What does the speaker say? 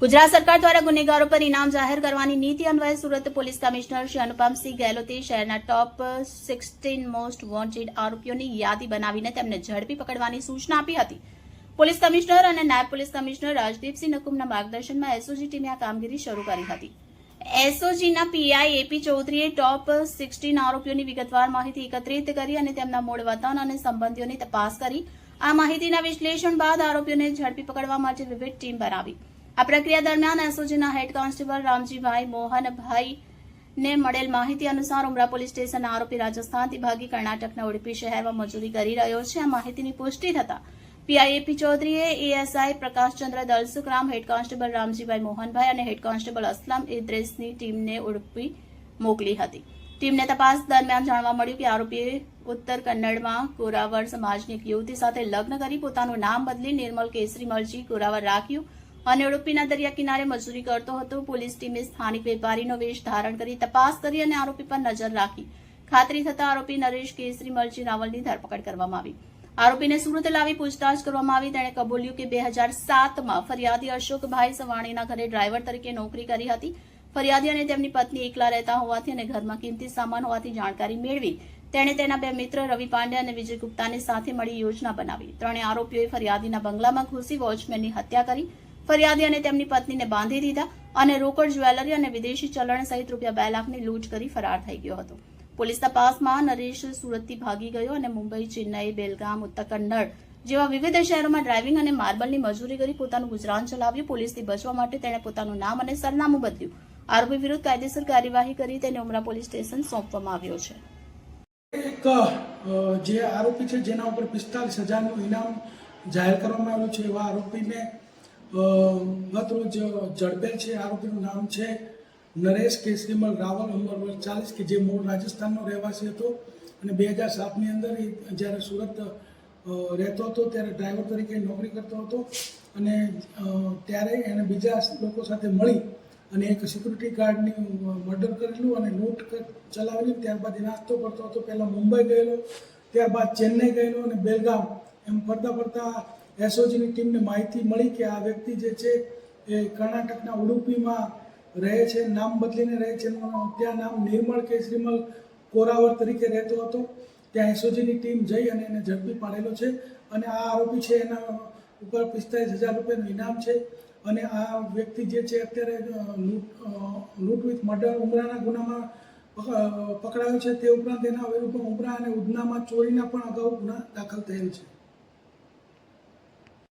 ગુજરાત સરકાર દ્વારા ગુનેગારો પર ઇનામ જાહેર કરવાની નીતિ અન્વયે સુરત પોલીસ કમિશનર શ્રી અનુપમસિંહ ગેહલોતે શહેરના ટોપ 16 મોસ્ટ વોન્ટેડ આરોપીઓની યાદી બનાવીને તેમને ઝડપી પકડવાની સૂચના આપી હતી. પોલીસ કમિશનર અને નાયબ પોલીસ કમિશનર રાજદીપસિંહ નકુમના માર્ગદર્શનમાં એસઓજી ટીમે આ કામગીરી શરૂ કરી હતી. એસઓજીના પીઆઈ એપી ચૌધરીએ ટોપ 16 આરોપીઓની વિગતવાર માહિતી એકત્રિત કરી અને તેમના મૂળ વતન અને સંબંધીઓની તપાસ કરી. આ માહિતીના વિશ્લેષણ બાદ આરોપીઓને ઝડપી પકડવા માટે વિવિધ ટીમ બનાવી. આ પ્રક્રિયા દરમિયાન એસઓજીના હેડ કોન્સ્ટેબલ રામજીભાઈ મોહનભાઈને મળેલ માહિતી અનુસાર ઉમરા પોલીસ સ્ટેશન આરોપી રાજસ્થાનથી ભાગી કર્ણાટકના ઉડુપી શહેરમાં મજૂરી કરી રહ્યો છે. આ માહિતીની પુષ્ટિ થતા પીઆઈએપી ચૌધરીએ ASI Prakashchandra Dalsukhram, head constable Ramjibhai Mohanbhai અને હેડ કોન્સ્ટેબલ અસલમ ઇદ્રીસની ટીમને ઉડુપી મોકલી હતી. ટીમને તપાસ દરમિયાન જાણવા મળ્યું કે આરોપીએ ઉત્તર કન્નડમાં કોરાવર સમાજની એક યુવતી સાથે લગ્ન કરી પોતાનું નામ બદલી નિર્મલ કેસરી મલજી કોરાવર રાખ્યું અને ઉડુપીના દરિયા કિનારે મજૂરી કરતો હતો. પોલીસ ટીમે સ્થાનિક વેપારીનો વેશ ધારણ કરી તપાસ કરી અને આરોપી પર નજર રાખી. ખાતરી થતા આરોપી નરેશ કેસરી મલજી રાવલની ધરપકડ કરવામાં આવી. આરોપીને સુરત લાવી પૂછતાછ કરવામાં આવી. તેણે કબૂલ્યું કે 2007માં ફરિયાદી અશોકભાઈ સવાણીના ઘરે ડ્રાઈવર તરીકે નોકરી કરી હતી. ફરિયાદી અને તેમની પત્ની એકલા રહેતા હોવાથી અને ઘરમાં કિંમતી સામાન હોવાથી જાણકારી મેળવી તેણે તેના બે મિત્ર રવિ પાંડે અને વિજય ગુપ્તાને સાથે મળી યોજના બનાવી. ત્રણેય આરોપીઓએ ફરિયાદીના બંગલામાં ઘૂસી વોચમેનની હત્યા કરી. ફરિયાદી અને તેમની પત્નીને બાંધી દીધા અને રોકડ જ્વેલરી અને વિદેશી ચલણ સહિત રૂપિયા 2 લાખની લૂંટ કરી ફરાર થઈ ગયો હતો. પોલીસ તપાસમાં નરેશ સુરતથી ભાગી ગયો અને મુંબઈ, ચેન્નઈ, બેલગામ, ઉત્તર કન્નડ જેવા વિવિધ શહેરોમાં ડ્રાઇવિંગ અને માર્બલની મજૂરી કરી પોતાનું ગુજરાન ચલાવ્યું. પોલીસથી બચવા માટે તેણે પોતાનું નામ અને સરનામું બદલ્યું. આરોપી વિરુદ્ધ કાયદેસર કાર્યવાહી કરી તેને ઉમરા પોલીસ સ્ટેશન સોંપવામાં આવ્યો છે. એક જે આરોપી છે જેના ઉપર 45,000નું ઇનામ જાહેર કરવામાં આવ્યું છે એવા આરોપીને ગત રોજ ઝડપેલ છે. આરોપીનું નામ છે નરેશ કેસરીમલ રાવલ, ઉંમર વર્ષ 40, કે જે મૂળ રાજસ્થાનનો રહેવાસી હતો અને 2007ની અંદર જ્યારે સુરત રહેતો હતો ત્યારે ડ્રાઈવર તરીકે નોકરી કરતો હતો અને ત્યારે એણે બીજા લોકો સાથે મળી અને એક સિક્યુરિટી ગાર્ડની મર્ડર કરેલું અને લૂંટ ચલાવેલી. ત્યારબાદ એ નાસ્તો કરતો હતો. પહેલાં મુંબઈ ગયેલો, ત્યારબાદ ચેન્નઈ ગયેલો અને બેલગામ એમ ફરતા ફરતા એસઓજીની ટીમને માહિતી મળી કે આ વ્યક્તિ જે છે એ કર્ણાટકના ઉડુપીમાં રહે છે, નામ બદલીને રહે છે. ત્યાં નામ નિર્મળ કેસરીમલ કોરાવર તરીકે રહેતો હતો. ત્યાં એસઓજીની ટીમ જઈ અને એને ઝડપી પાડેલો છે અને આ આરોપી છે એના ઉપર 45,000 રૂપિયાનું ઇનામ છે અને આ વ્યક્તિ જે છે અત્યારે લૂંટ વિથ મર્ડર ઉમરાના ગુનામાં પકડાયો છે. તે ઉપરાંત એના વિરુદ્ધમાં ઉમરા અને ઉધનામાં ચોરીના પણ અગાઉ ગુના દાખલ થયેલ છે.